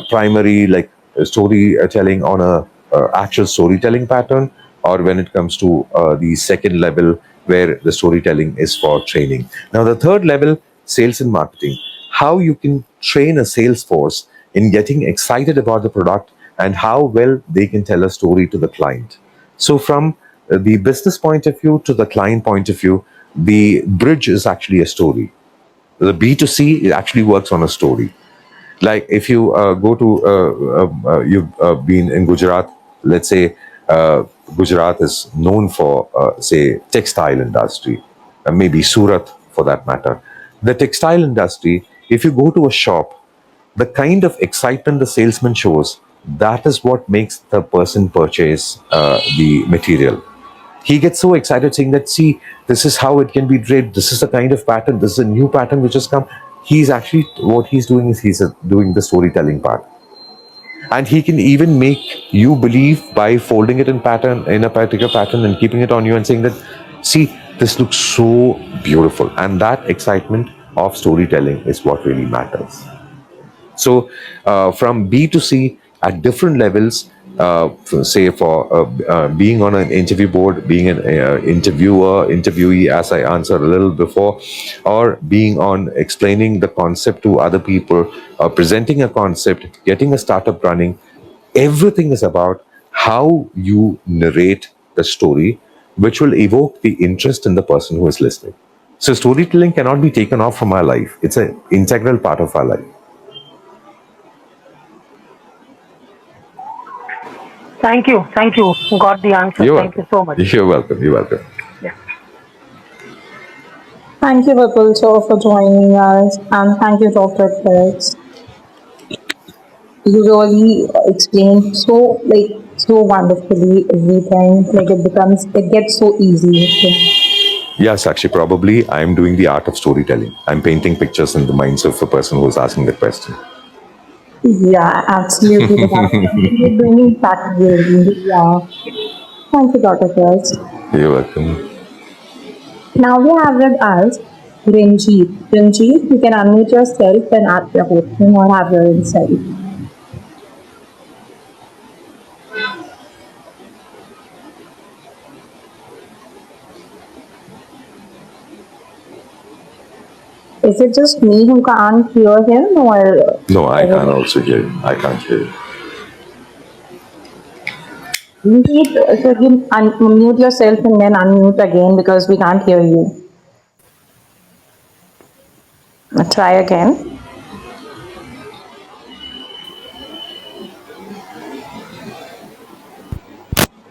primary like storytelling on a actual storytelling pattern, or when it comes to the second level where the storytelling is for training. Now the third level, sales and marketing, how you can train a sales force in getting excited about the product and how well they can tell a story to the client. So from the business point of view to the client point of view, the bridge is actually a story. The B2C, it actually works on a story. Like if you go to you've been in Gujarat, let's say Gujarat is known for say textile industry, maybe Surat for that matter. The textile industry, if you go to a shop, the kind of excitement the salesman shows, that is what makes the person purchase the material. He gets so excited saying that, see, this is how it can be draped, this is the kind of pattern, this is a new pattern which has come. He's actually, what he's doing is he's doing the storytelling part, and he can even make you believe by folding it in a particular pattern and keeping it on you and saying that, see, this looks so beautiful. And that excitement of storytelling is what really matters. So from B to C at different levels, say for being on an interview board, being an interviewer, interviewee, as I answered a little before, or being on explaining the concept to other people, presenting a concept, getting a startup running, everything is about how you narrate the story, which will evoke the interest in the person who is listening. So storytelling cannot be taken off from our life. It's an integral part of our life. Thank you. Thank you. Got the answer. You're Thank you welcome. so much. You're welcome. You're welcome. Yeah. Thank you, Vipul sir, for joining us, and thank you, Dr. Chris. You really explained so wonderfully everything. Like it gets so easy. Yes, actually, probably I'm doing the art of storytelling. I'm painting pictures in the minds of the person who is asking the question. Yeah, absolutely. You're bringing back really. Yeah. Thank you, Dr. Chris. You're welcome. Now we have with us Ranjit. Ranjit, you can unmute yourself and ask your question or have your insight. Is it just me who can't hear him or No, I can't also hear you. I can't hear you. Ranjit, so you unmute yourself and then unmute again because we can't hear you. Try again.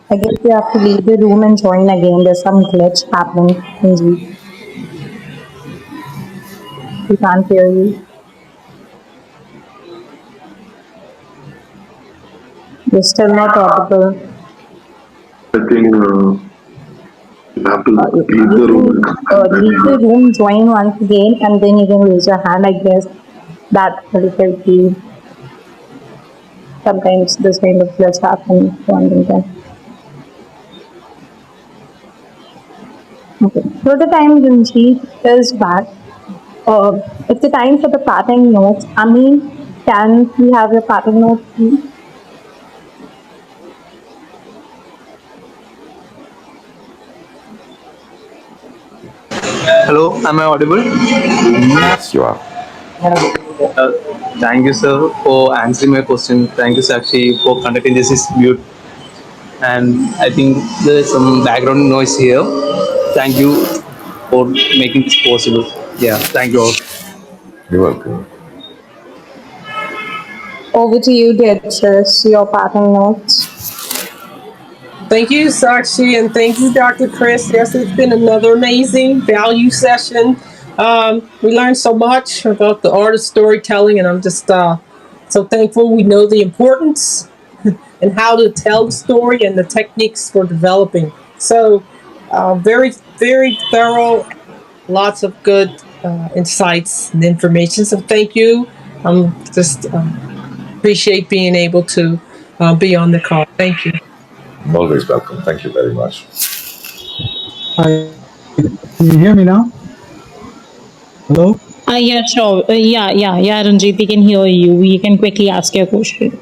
I guess you have to leave the room and join again. There's some glitch happening. Ranjit. We can't hear you. You're still not audible. I think you have to leave the room. Leave the room, join once again, and then you can raise your hand. I guess that will help you. Sometimes this kind of glitch happens. Okay. So the time Ranjit is back. It's the time for the pattern notes. Ami, can we have your pattern notes, please? Hello, am I audible? Yes, you are. Uh, Thank you, sir, for answering my question. Thank you, Sakshi, for conducting this dispute. And I think there is some background noise here. Thank you for making this possible. Yeah, thank you all. You're welcome. Over to you, Beatrice, your pattern notes. Thank you, Sakshi, and thank you, Dr. Chris. Yes, it's been another amazing value session. We learned so much about the art of storytelling, and I'm just so thankful we know the importance and how to tell the story and the techniques for developing. So, very, very thorough, lots of good insights and information. So, thank you. Just appreciate being able to be on the call. Thank you. Always welcome. Thank you very much. Hi, can you hear me now? Hello? Yeah, sure. Yeah, Ranjit, we can hear you. We can quickly ask your question.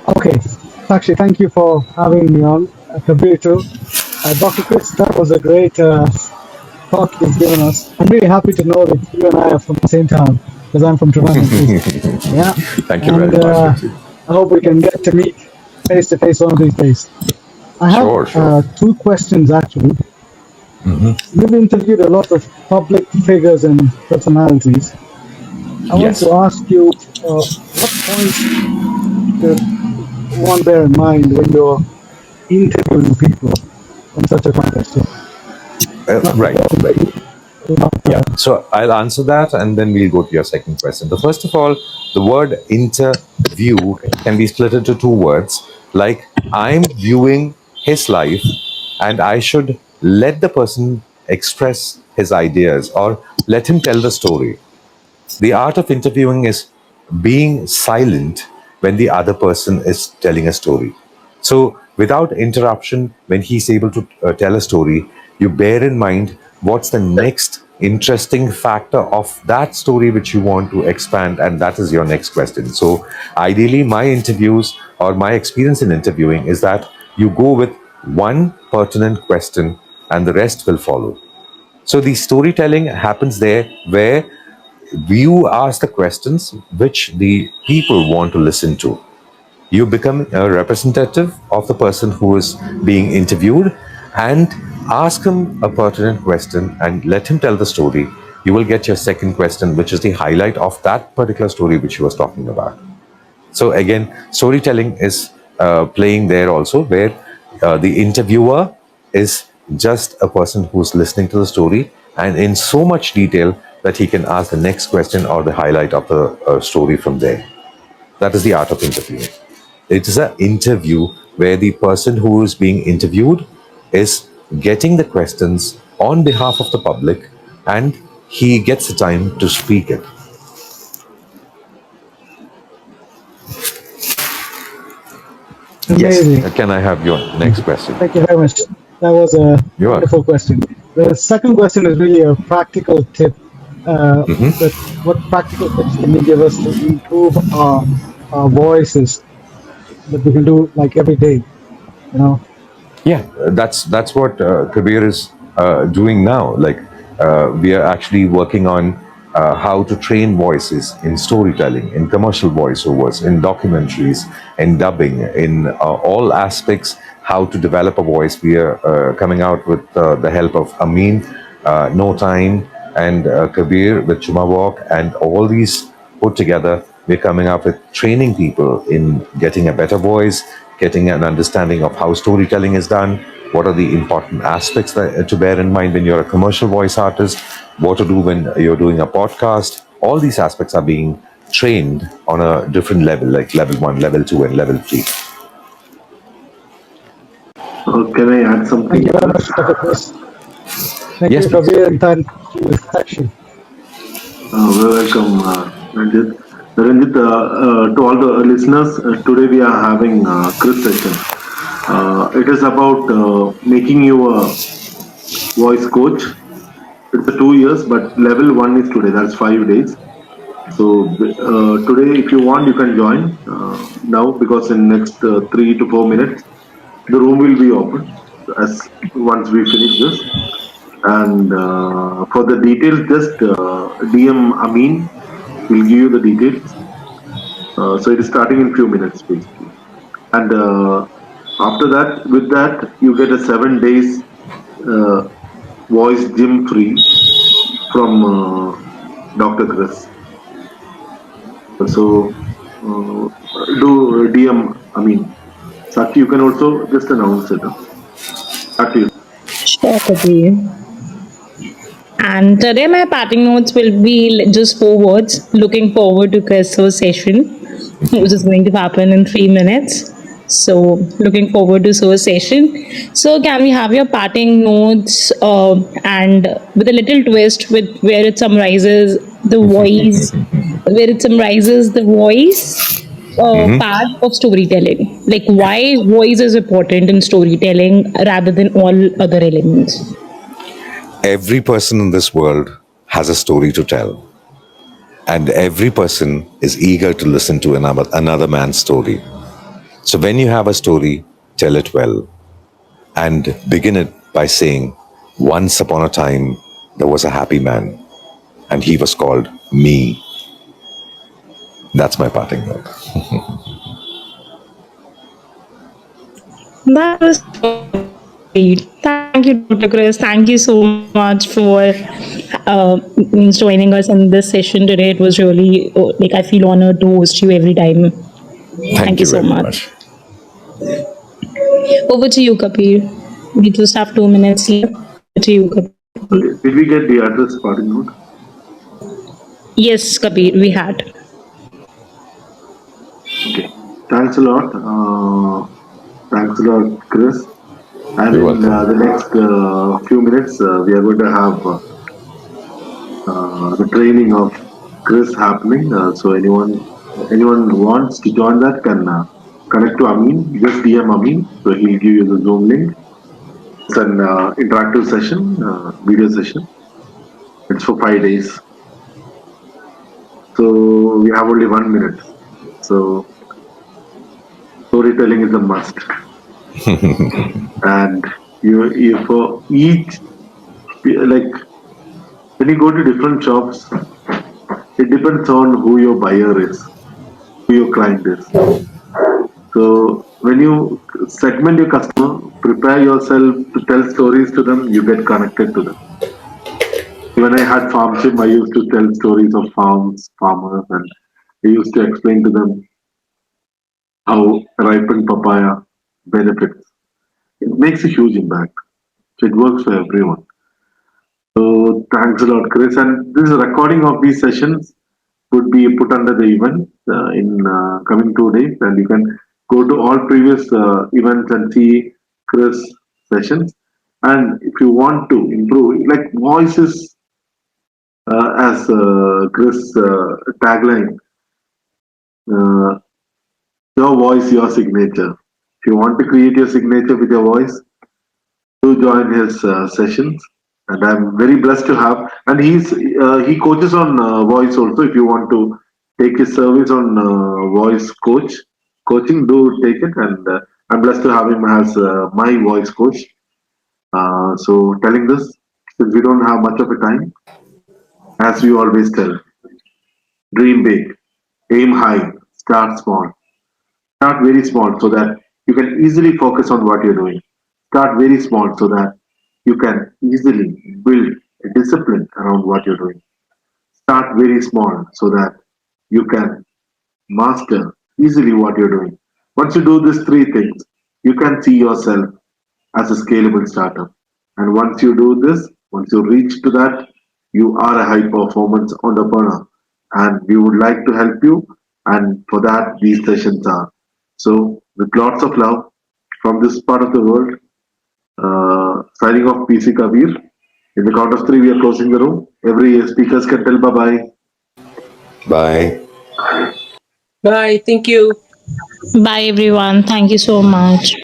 Okay. Sakshi, thank you for having me on. Kabir too. Dr. Chris, that was a great talk you've given us. I'm really happy to know that you and I are from the same town, because I'm from Trivandrum too. Yeah. Thank you very much. I hope we can get to meet face to face one of these days. I have Sure. two questions actually. You've interviewed a lot of public figures and personalities. I want to ask you, what points should one bear in mind when you're interviewing people in such a context? Right. Yeah. So I'll answer that and then we'll go to your second question. The first of all, the word interview can be split into two words. Like I'm viewing his life and I should let the person express his ideas or let him tell the story. The art of interviewing is being silent when the other person is telling a story. So, without interruption, when he's able to tell a story, you bear in mind what's the next interesting factor of that story which you want to expand, and that is your next question. So, ideally, my interviews or my experience in interviewing is that you go with one pertinent question and the rest will follow. So, the storytelling happens there where you ask the questions which the people want to listen to. You become a representative of the person who is being interviewed and ask him a pertinent question and let him tell the story. You will get your second question, which is the highlight of that particular story which he was talking about. So, again, storytelling is playing there also, where the interviewer is just a person who's listening to the story and in so much detail that he can ask the next question or the highlight of the story from there. That is the art of interviewing. It is an interview where the person who is being interviewed is getting the questions on behalf of the public, and he gets the time to speak it. Amazing. Yes. Can I have your next question? Thank you very much. That was a You're wonderful question. The second question is really a practical tip. That what practical tips can you give us to improve our voices that we can do like every day? You know, Yeah, that's what Kabir is doing now. Like we are actually working on how to train voices in storytelling, in commercial voiceovers, in documentaries, in dubbing, in all aspects. How to develop a voice. We are coming out with the help of Amin, No Time, and Kabir with Chuma Walk, and all these put together. We're coming up with training people in getting a better voice, getting an understanding of how storytelling is done, what are the important aspects that, to bear in mind when you're a commercial voice artist, what to do when you're doing a podcast. All these aspects are being trained on a different level, like level 1, level 2, and level 3. Can I add something? thank you very much, Dr. Chris. Thank Yes, you, please. Kabir, and thank you, Sakshi. Welcome, Ranjit. Ranjit, to all the listeners, today we are having Chris session. It is about making you a voice coach. It's a 2 years, but level 1 is today. That's 5 days. So today, if you want, you can join now, because in next 3 to 4 minutes, the room will be open as once we finish this. And for the details, just DM Amin. We'll give you the details. So it is starting in few minutes, basically. And after that, with that, you get a 7 days voice gym free from Dr. Chris. So do DM Amin. Sakshi, you can also just announce it. Back to you. Sure, Kabir. And today my parting notes will be just 4 words. Looking forward to Chris's session, which is going to happen in 3 minutes. So looking forward to So's session. So can we have your parting notes and with a little twist with where it summarizes the voice, part of storytelling. Like why voice is important in storytelling rather than all other elements. Every person in this world has a story to tell, and every person is eager to listen to another man's story. So when you have a story, tell it well, and begin it by saying, once upon a time, there was a happy man, and he was called me. That's my parting note. That was great. Thank you, Dr. Chris. Thank you so much for joining us in this session today. It was really like I feel honored to host you every time. Thank you so very much. Over to you, Kapil. We just have 2 minutes left. Over to you, Kapil. Okay. Did we get the address parting note? Yes, Kapil, we had. Okay. Thanks a lot. Thanks a lot, Chris. And You're in welcome. the next few minutes, we are going to have the training of Chris happening. So anyone who wants to join that can connect to Amin. Just DM Amin, so he'll give you the Zoom link. It's an interactive session, video session. It's for 5 days. So we have only 1 minute. So storytelling is a must. And you for each, like when you go to different shops, it depends on who your buyer is, who your client is. So when you segment your customer, prepare yourself to tell stories to them, you get connected to them. When I had FarmSim, I used to tell stories of farmers, and I used to explain to them how ripened papaya benefits. It makes a huge impact. So it works for everyone. So thanks a lot, Chris. And this recording of these sessions would be put under the event in coming 2 days, and you can go to all previous events and see Chris sessions. And if you want to improve, like voices, as Chris tagline, uh, your voice, your signature. If you want to create your signature with your voice, do join his sessions. And I'm very blessed to have. And he coaches on voice also. If you want to take his service on voice coaching, do take it. And I'm blessed to have him as my voice coach. So telling this, since we don't have much of a time, as we always tell, dream big, aim high, start small. Start very small so that you can easily focus on what you're doing. Start very small so that you can easily build a discipline around what you're doing. Start very small so that you can master easily what you're doing. Once you do these three things, you can see yourself as a scalable startup. And once you do this, once you reach to that, you are a high performance entrepreneur. And we would like to help you. And for that, these sessions are. So, with lots of love from this part of the world, signing off PC Kabir. In the count of three, we are closing the room. Every speakers can tell bye bye. Bye. Bye. Thank you. Bye, everyone. Thank you so much.